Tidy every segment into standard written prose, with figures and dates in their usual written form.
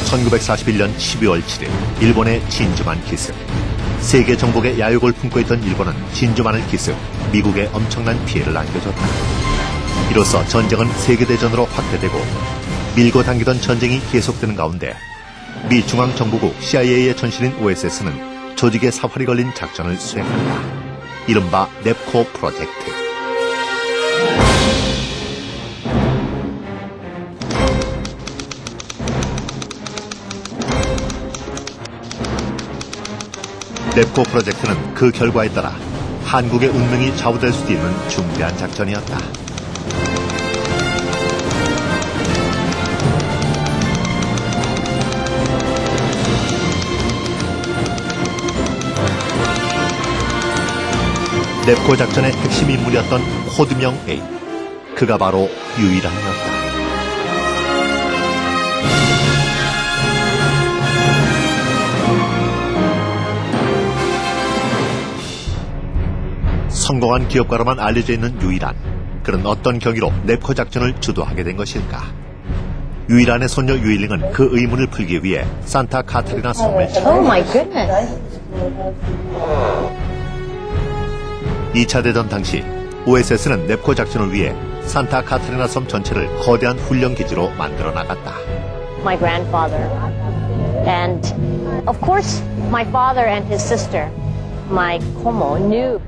1941년 12월 7일 일본의 진주만 기습. 세계 정복의 야욕을 품고 있던 일본은 진주만을 기습, 미국에 엄청난 피해를 안겨줬다. 이로써 전쟁은 세계대전으로 확대되고 밀고 당기던 전쟁이 계속되는 가운데 미 중앙정보국 CIA의 전신인 OSS는 조직의 사활이 걸린 작전을 수행한다. 이른바 넵코 프로젝트. 넵코 프로젝트는 그 결과에 따라 한국의 운명이 좌우될 수도 있는 중대한 작전이었다. 넵코 작전의 핵심 인물이었던 코드명 A. 그가 바로 유일한이었다. 성공한 기업가로만 알려져 있는 유일한. 그는 어떤 경위로 넵코 작전을 주도하게 된 것일까? 유일한의 손녀 유일링은 그 의문을 풀기 위해 산타 카타리나 섬을 찾았다. Oh my goodness. 2차 대전 당시 OSS는 넵코 작전을 위해 산타 카타리나 섬 전체를 거대한 훈련 기지로 만들어 나갔다. My grandfather. And of course, my father and his sister, my Como, knew.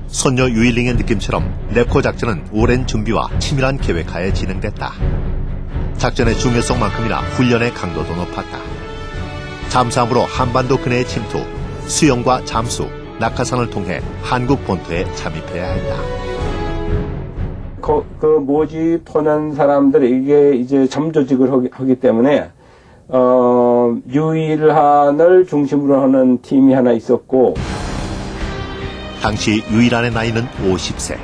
손녀 유일링의 느낌처럼 넵코 작전은 오랜 준비와 치밀한 계획하에 진행됐다. 작전의 중요성만큼이나 훈련의 강도도 높았다. 잠수함으로 한반도 근해의 침투, 수영과 잠수, 낙하산을 통해 한국 본토에 잠입해야 했다. 그 모집하는 사람들에게 이제 잠조직을 하기 때문에 유일한을 중심으로 하는 팀이 하나 있었고, 당시 유일한의 나이는 50세.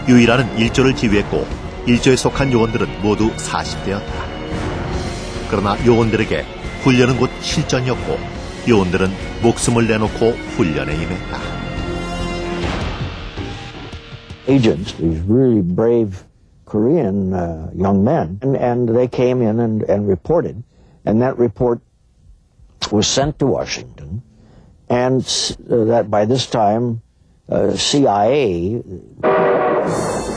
유일한은 1조를 지휘했고 1조에 속한 요원들은 모두 40대였다. 그러나 요원들에게 훈련은 곧 실전이었고 요원들은 목숨을 내놓고 훈련에 임했다. Agents, these really brave Korean young men, and they came in and reported, and that report was sent to Washington. And that by this time, CIA.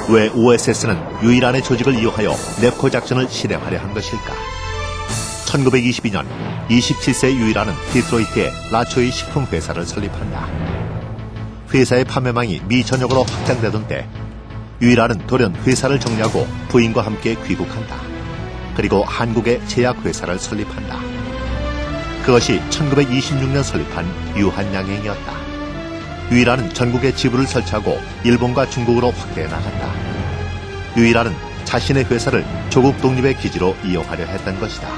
왜 OSS는 유일한의 조직을 이용하여 넵코 작전을 실행하려 한 것일까? 1922년 27세 유일한은 디트로이트에 라초이 식품 회사를 설립한다. 회사의 판매망이 미 전역으로 확장되던 때 유일한은 돌연 회사를 정리하고 부인과 함께 귀국한다. 그리고 한국의 제약 회사를 설립한다. 그것이 1926년 설립한 유한양행이었다. 유일한은 전국에 지부를 설치하고 일본과 중국으로 확대해 나간다. 유일한은 자신의 회사를 조국 독립의 기지로 이용하려 했던 것이다.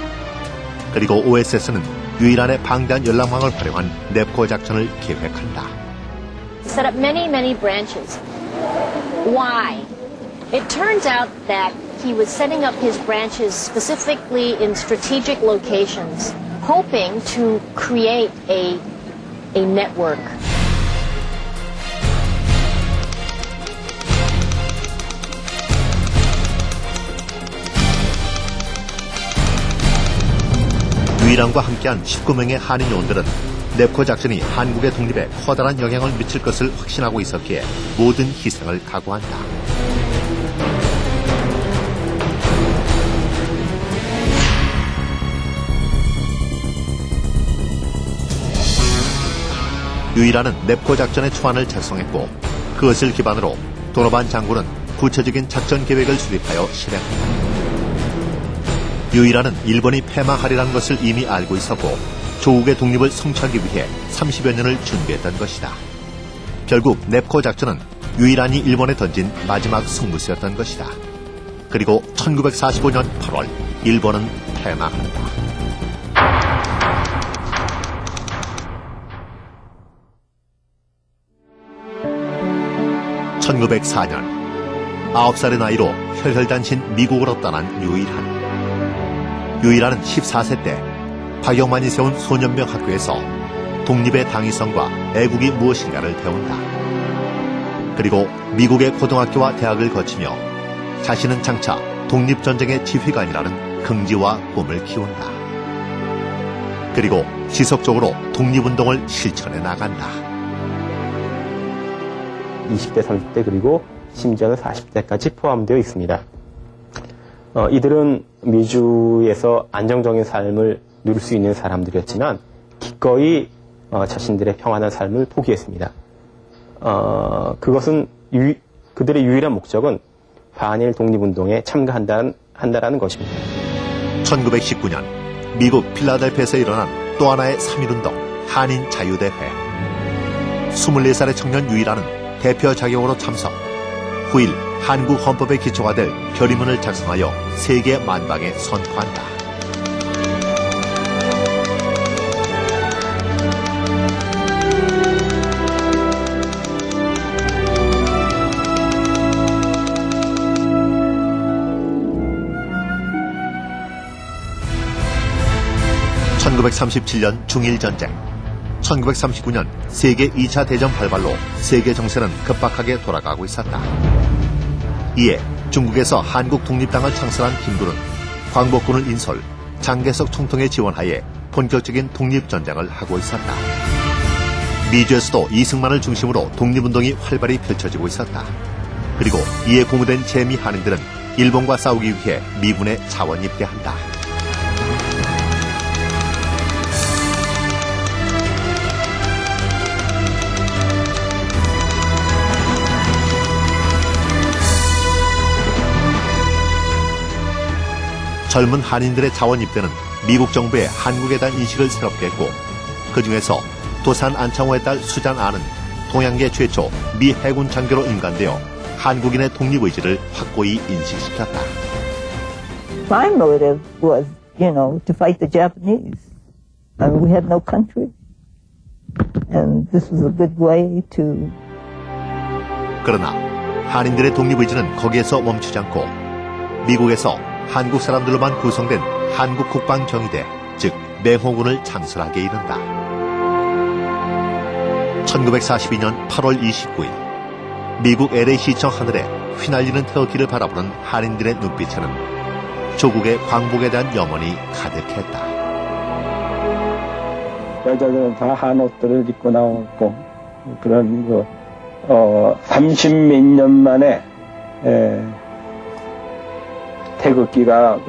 그리고 OSS는 유일한의 방대한 연락망을 활용한 넵코 작전을 계획한다. Set up many branches. Why? It turns out that he was setting up his branches specifically in strategic locations, hoping to create a network. 유일한과 함께한 19명의 한인 요원들은 넵코 작전이 한국의 독립에 커다란 영향을 미칠 것을 확신하고 있었기에 모든 희생을 각오한다. 유일한은 넵코 작전의 초안을 작성했고 그것을 기반으로 도노반 장군은 구체적인 작전 계획을 수립하여 실행한다. 유일한은 일본이 패망하리라는 것을 이미 알고 있었고 조국의 독립을 성취하기 위해 30여 년을 준비했던 것이다. 결국 넵코 작전은 유일한이 일본에 던진 마지막 승부수였던 것이다. 그리고 1945년 8월 일본은 패망한다. 1904년 9살의 나이로 혈혈단신 미국으로 떠난 유일한. 유일한은 14세 때 박영만이 세운 소년병 학교에서 독립의 당위성과 애국이 무엇인가를 배운다. 그리고 미국의 고등학교와 대학을 거치며 자신은 장차 독립전쟁의 지휘관이라는 긍지와 꿈을 키운다. 그리고 지속적으로 독립운동을 실천해 나간다. 20대, 30대 그리고 심지어는 40대까지 포함되어 있습니다. 이들은 미주에서 안정적인 삶을 누릴 수 있는 사람들이었지만 기꺼이 자신들의 평안한 삶을 포기했습니다. 그것은 그들의 유일한 목적은 반일 독립운동에 참가한다라는 것입니다. 1919년 미국 필라델피아에서 일어난 또 하나의 3.1운동 한인 자유대회. 24살의 청년 유이라는 대표 자격으로 참석. 9일 한국 헌법의 기초가 될 결의문을 작성하여 세계 만방에 선포한다. (1937년) 중일전쟁, 1939년 세계 2차 대전 발발로 세계 정세는 급박하게 돌아가고 있었다. 이에 중국에서 한국 독립당을 창설한 김구는 광복군을 인솔, 장개석 총통의 지원하에 본격적인 독립전쟁을 하고 있었다. 미주에서도 이승만을 중심으로 독립운동이 활발히 펼쳐지고 있었다. 그리고 이에 고무된 재미 한인들은 일본과 싸우기 위해 미군에 자원 입대한다. 젊은 한인들의 자원 입대는 미국 정부의 한국에 대한 인식을 새롭게 했고, 그 중에서 도산 안창호의 딸 수잔 안은 동양계 최초 미 해군 장교로 임관되어 한국인의 독립의지를 확고히 인식시켰다. My motive was, to fight the Japanese. We had no country. And this was a good way to... 그러나 한인들의 독립의지는 거기에서 멈추지 않고 미국에서 한국 사람들로만 구성된 한국국방경위대, 즉 맹호군을 창설하게 이른다. 1942년 8월 29일 미국 LA시청 하늘에 휘날리는 태극기를 바라보는 한인들의 눈빛에는 조국의 광복에 대한 염원이 가득했다. 여자들은 다 한옷들을 입고 나왔고 그런 30몇 년 만에 태극기가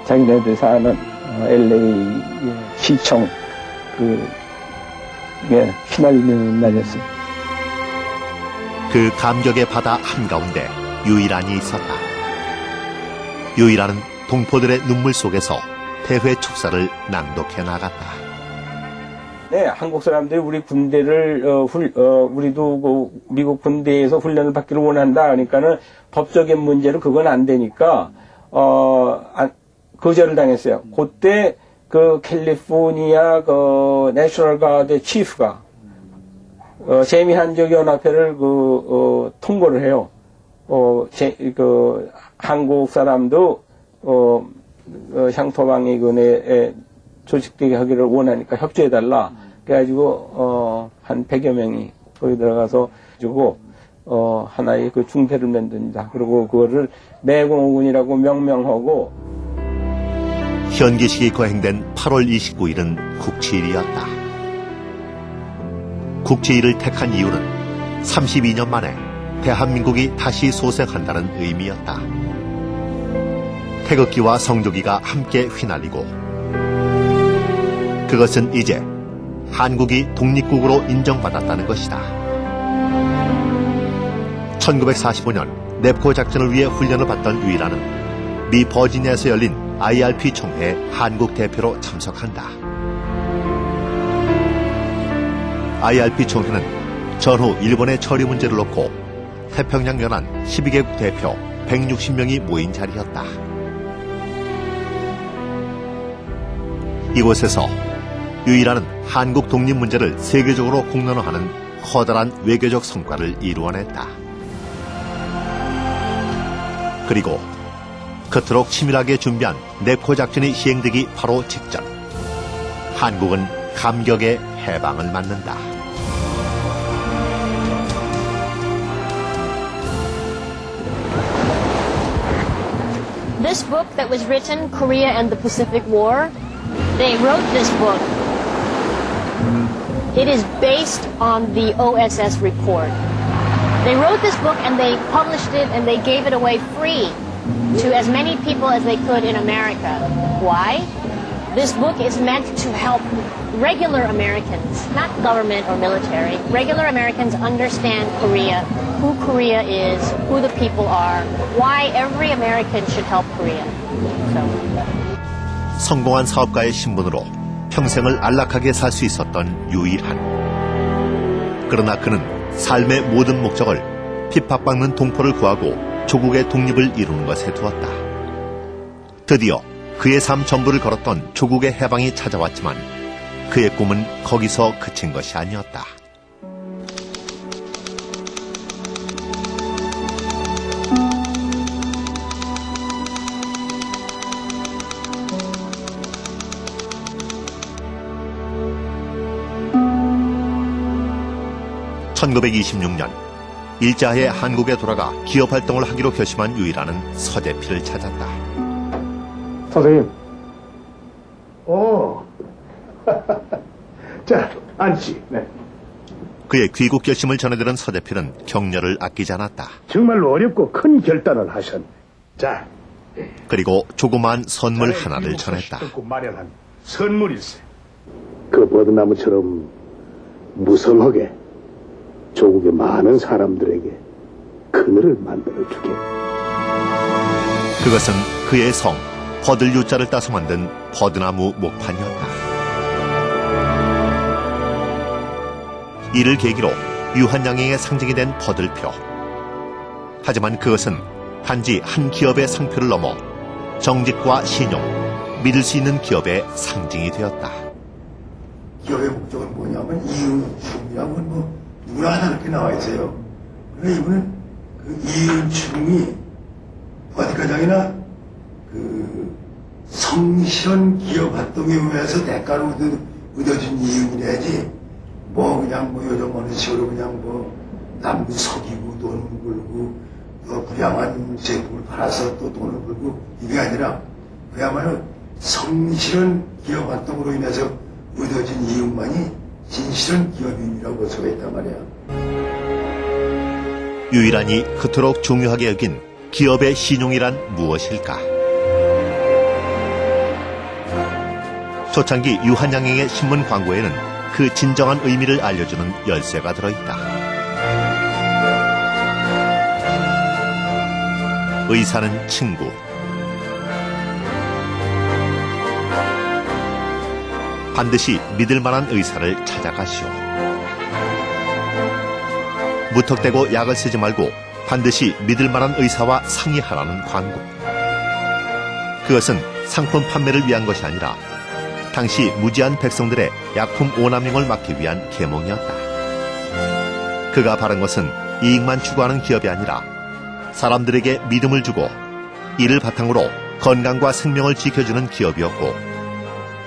자기네들 사는 LA 시청 휘날리는 날이었어요. 그 감격의 바다 한가운데 유일한이 있었다. 유일한은 동포들의 눈물 속에서 대회 축사를 낭독해 나갔다. 네, 한국 사람들이 우리 군대를 우리도 미국 군대에서 훈련을 받기를 원한다. 그러니까는 법적인 문제로 그건 안 되니까 거절을 당했어요. 그때 그 캘리포니아 내셔널 가드의 치프가 재미 한족 연합회를 통보를 해요. 한국 사람도 향토방위군에 조직되게 하기를 원하니까 협조해달라. 그래가지고 한 100여 명이 거기 들어가서 주고 하나의 그 중대를 만듭니다. 그리고 그거를 매공군이라고 명명하고. 현기식이 거행된 8월 29일은 국치일이었다. 국치일을 택한 이유는 32년 만에 대한민국이 다시 소생한다는 의미였다. 태극기와 성조기가 함께 휘날리고 그것은 이제 한국이 독립국으로 인정받았다는 것이다. 1945년 넵코 작전을 위해 훈련을 받던 유일한은 미 버지니아에서 열린 IRP 총회에 한국 대표로 참석한다. IRP 총회는 전후 일본의 처리 문제를 놓고 태평양 연안 12개국 대표 160명이 모인 자리였다. 이곳에서 유일한은 한국 독립 문제를 세계적으로 공론화하는 커다란 외교적 성과를 이루어냈다. 그리고 그토록 치밀하게 준비한 넵코 작전이 시행되기 바로 직전, 한국은 감격의 해방을 맞는다. this book that was written, Korea and the Pacific War, they wrote this book. It is based on the OSS report. They wrote this book and they published it and they gave it away free to as many people as they could in America. Why? This book is meant to help regular Americans, not government or military, regular Americans understand Korea, who Korea is, who the people are, why every American should help Korea. 성공한 사업가의 신분으로 평생을 안락하게 살 수 있었던 유일한. 그러나 그는 삶의 모든 목적을 핍박받는 동포를 구하고 조국의 독립을 이루는 것에 두었다. 드디어 그의 삶 전부를 걸었던 조국의 해방이 찾아왔지만 그의 꿈은 거기서 그친 것이 아니었다. (1926년) 일자하에 한국에 돌아가 기업 활동을 하기로 결심한 유일한은 서재필을 찾았다. 선생님. 자, 앉지. 네. 그의 귀국 결심을 전해들은 서재필은 격려를 아끼지 않았다. 정말로 어렵고 큰 결단을 하셨네. 자. 그리고 조그마한 선물 하나를 전했다. 마련한 선물일세. 그 버드나무처럼 무성하게 조국의 많은 사람들에게 그늘을 만들어주게. 그것은 그의 성 버들유자를 따서 만든 버드나무 목판이었다. 이를 계기로 유한양행의 상징이 된 버들표. 하지만 그것은 단지 한 기업의 상표를 넘어 정직과 신용, 믿을 수 있는 기업의 상징이 되었다. 기업의 목적은 뭐냐면 이윤충이라면 뭐 누구나 하나 이렇게 나와 있어요. 그러니까 이분은 그 이윤충이 어디까지나 그 성실한 기업 활동에 의해서 대가를 얻어준 이윤이라지 뭐 그냥 뭐 요즘 어느 식으로 그냥 뭐 남도 속이고 돈 벌고 또 불량한 제품을 팔아서 또 돈을 벌고 이게 아니라 그야말로 성실한 기업 활동으로 인해서 얻어진 이윤만이 진실한 기업인이라고 볼 수가 있단 말이야. 유일한이 그토록 중요하게 여긴 기업의 신용이란 무엇일까? 초창기 유한양행의 신문 광고에는 그 진정한 의미를 알려주는 열쇠가 들어있다. 의사는 친구. 반드시 믿을 만한 의사를 찾아가시오. 무턱대고 약을 쓰지 말고 반드시 믿을 만한 의사와 상의하라는 광고. 그것은 상품 판매를 위한 것이 아니라 당시 무지한 백성들의 약품 오남용을 막기 위한 계몽이었다. 그가 바란 것은 이익만 추구하는 기업이 아니라 사람들에게 믿음을 주고 이를 바탕으로 건강과 생명을 지켜주는 기업이었고,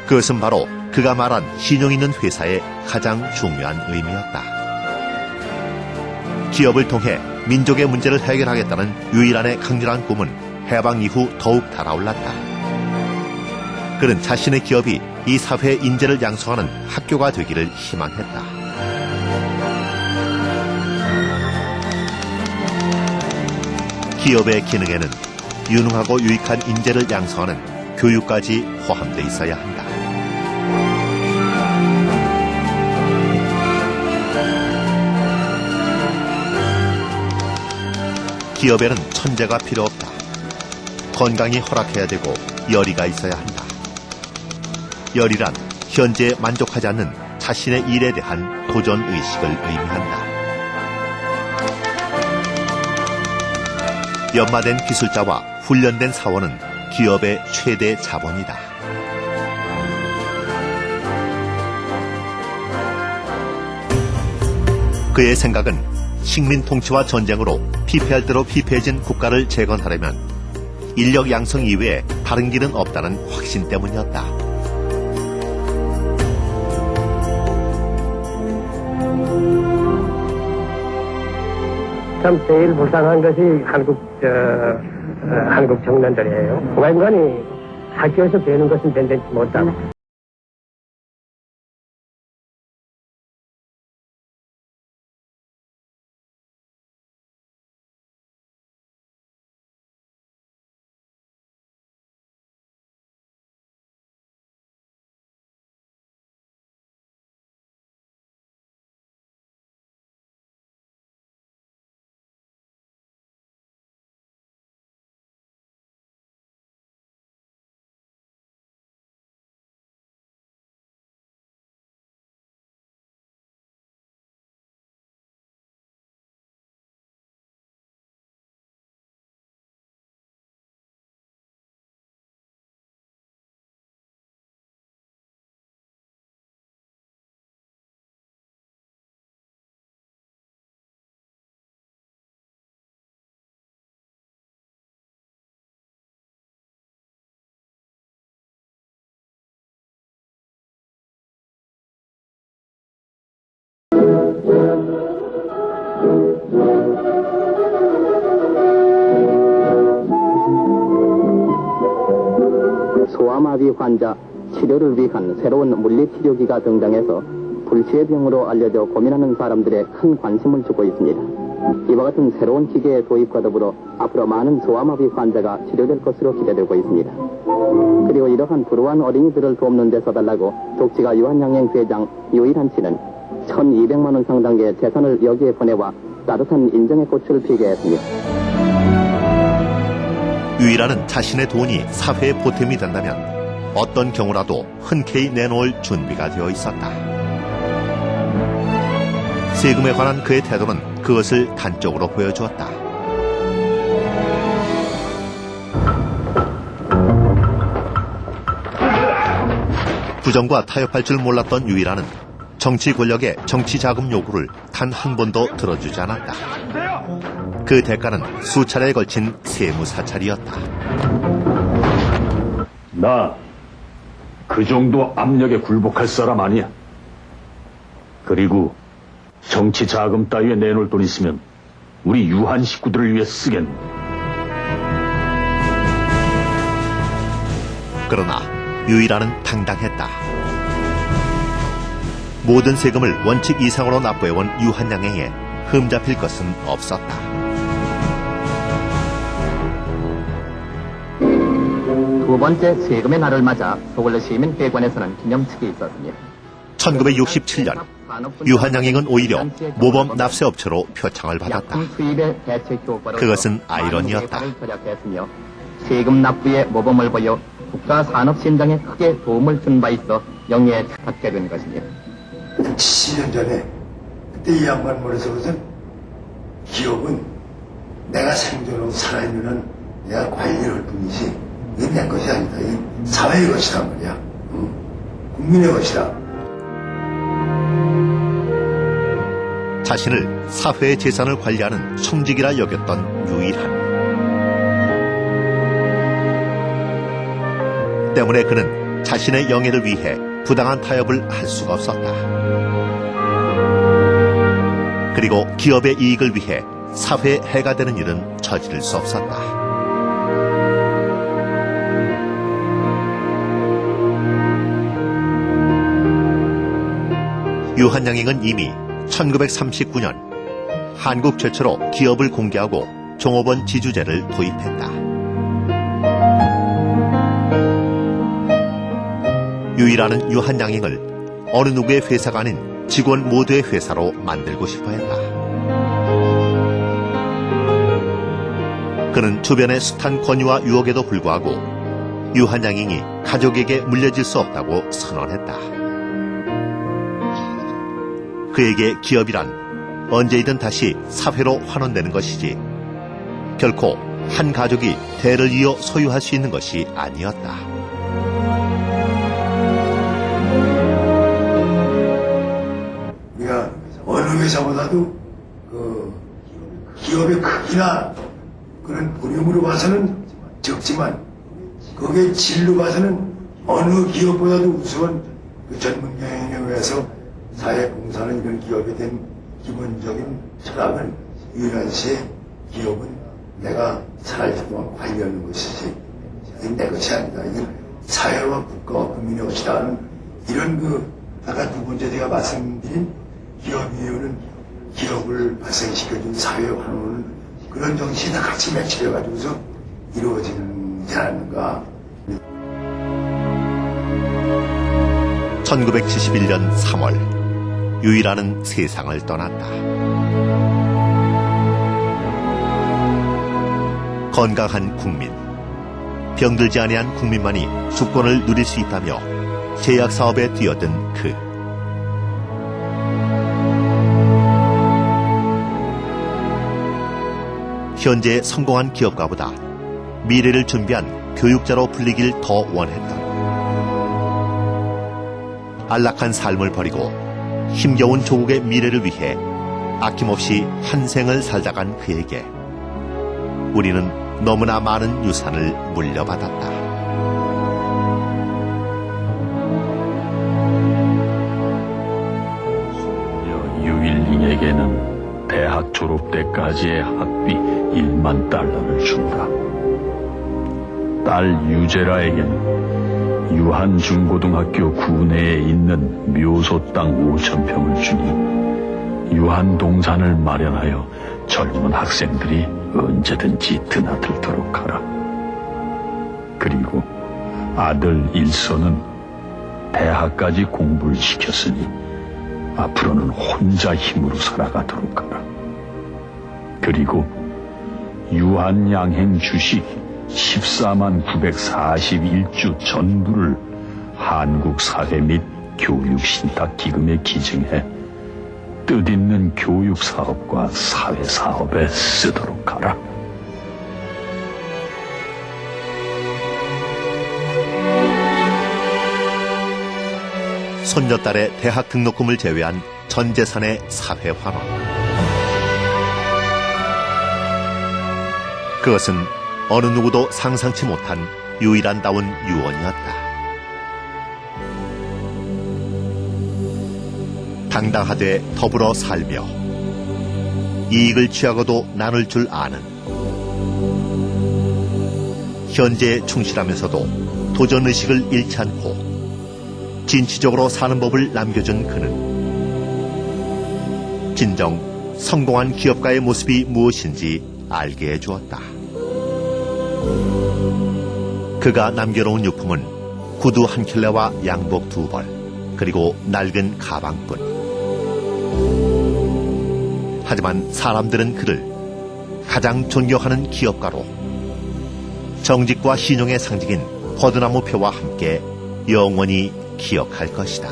그것은 바로 그가 말한 신용 있는 회사의 가장 중요한 의미였다. 기업을 통해 민족의 문제를 해결하겠다는 유일한의 강렬한 꿈은 해방 이후 더욱 달아올랐다. 그는 자신의 기업이 이 사회의 인재를 양성하는 학교가 되기를 희망했다. 기업의 기능에는 유능하고 유익한 인재를 양성하는 교육까지 포함되어 있어야 한다. 기업에는 천재가 필요 없다. 건강이 허락해야 되고 열의가 있어야 한다. 열의란 현재에 만족하지 않는 자신의 일에 대한 도전의식을 의미한다. 연마된 기술자와 훈련된 사원은 기업의 최대 자본이다. 그의 생각은 식민 통치와 전쟁으로 피폐할 대로 피폐해진 국가를 재건하려면 인력 양성 이외에 다른 길은 없다는 확신 때문이었다. 참 제일 불쌍한 것이 한국 한국 청년들이에요. 인간이 학교에서 배우는 것은 변변치 못하고 소아마비 환자 치료를 위한 새로운 물리치료기가 등장해서 불치의 병으로 알려져 고민하는 사람들의 큰 관심을 주고 있습니다. 이와 같은 새로운 기계의 도입과 더불어 앞으로 많은 소아마비 환자가 치료될 것으로 기대되고 있습니다. 그리고 이러한 불우한 어린이들을 돕는 데 서달라고 독지가 유한양행 회장 유일한 씨는 1,200만 원 상당의 재산을 여기에 보내와 따뜻한 인정의 꽃을 피게 했습니다. 유일한은 자신의 돈이 사회에 보탬이 된다면 어떤 경우라도 흔쾌히 내놓을 준비가 되어 있었다. 세금에 관한 그의 태도는 그것을 단적으로 보여주었다. 부정과 타협할 줄 몰랐던 유일한은 정치 권력의 정치 자금 요구를 단 한 번도 들어주지 않았다. 그 대가는 수차례에 걸친 세무 사찰이었다. 나 그 정도 압력에 굴복할 사람 아니야. 그리고 정치 자금 따위에 내놓을 돈 있으면 우리 유한 식구들을 위해 쓰겠네. 그러나 유일한은 당당했다. 모든 세금을 원칙 이상으로 납부해온 유한양행에 흠잡힐 것은 없었다. 두 번째 세금의 날을 맞아 서울 시민회관에서는 기념식이 있었습니다. 1967년 유한양행은 오히려 모범 납세업체로 표창을 받았다. 그것은 아이러니였다. 세금 납부에 모범을 보여 국가산업신장에 크게 도움을 준 바 있어 영예에 받게 된 것입니다. 70년 전에 그때 이 양반 머리에서 그것은 기업은 내가 생존하고 살아있는 한 내가 관리할 뿐이지 이게 내 것이 아니다. 이게 사회의 것이란 말이야. 국민의 것이다. 자신을 사회의 재산을 관리하는 청직이라 여겼던 유일한. 때문에 그는 자신의 영예를 위해 부당한 타협을 할 수가 없었다. 그리고 기업의 이익을 위해 사회에 해가 되는 일은 저지를 수 없었다. 유한양행은 이미 1939년 한국 최초로 기업을 공개하고 종업원 지주제를 도입했다. 유일한은 유한양행을 어느 누구의 회사가 아닌 직원 모두의 회사로 만들고 싶어 했다. 그는 주변의 숱한 권유와 유혹에도 불구하고 유한양행이 가족에게 물려질 수 없다고 선언했다. 그에게 기업이란 언제이든 다시 사회로 환원되는 것이지 결코 한 가족이 대를 이어 소유할 수 있는 것이 아니었다. 우리가 어느 회사보다도 그 기업의 크기나 그런 보륨으로 봐서는 적지만 그게 질로 봐서는 어느 기업보다도 우수한 그 전문 경영에 의해서 사회 봉사는 이런 기업에 대한 기본적인 철학을 유일한 시에 기업은 내가 살지만 관리하는 것이지 내 것이 아니다. 이건 사회와 국가와 국민의 것이다 하는 이런 아까 두 번째 제가 말씀드린 기업이유는 기업을 발생시켜준 사회 환원은 그런 정신이 다 같이 매치해가지고서 이루어지지 않는가. 1971년 3월 유일하는 세상을 떠났다. 건강한 국민, 병들지 아니한 국민만이 주권을 누릴 수 있다며 제약 사업에 뛰어든 그. 현재 성공한 기업가보다 미래를 준비한 교육자로 불리길 더 원했던, 안락한 삶을 버리고 힘겨운 조국의 미래를 위해 아낌없이 한 생을 살다 간 그에게 우리는 너무나 많은 유산을 물려받았다. 유일링에게는 대학 졸업 때까지의 학비 1만 달러를 준다. 딸 유제라에게는 유한 중고등학교 구내에 있는 묘소 땅 5,000평을 주니 유한 동산을 마련하여 젊은 학생들이 언제든지 드나들도록 하라. 그리고 아들 일서는 대학까지 공부를 시켰으니 앞으로는 혼자 힘으로 살아가도록 하라. 그리고 유한 양행 주식 14만 941주 전부를 한국사회 및 교육신탁기금에 기증해 뜻있는 교육사업과 사회사업에 쓰도록 하라. 손녀딸의 대학 등록금을 제외한 전 재산의 사회환원. 그것은 어느 누구도 상상치 못한 유일한다운 유언이었다. 당당하되 더불어 살며 이익을 취하고도 나눌 줄 아는, 현재에 충실하면서도 도전의식을 잃지 않고 진취적으로 사는 법을 남겨준 그는 진정 성공한 기업가의 모습이 무엇인지 알게 해주었다. 그가 남겨놓은 유품은 구두 한 켤레와 양복 2벌, 그리고 낡은 가방뿐. 하지만 사람들은 그를 가장 존경하는 기업가로, 정직과 신용의 상징인 버드나무표와 함께 영원히 기억할 것이다.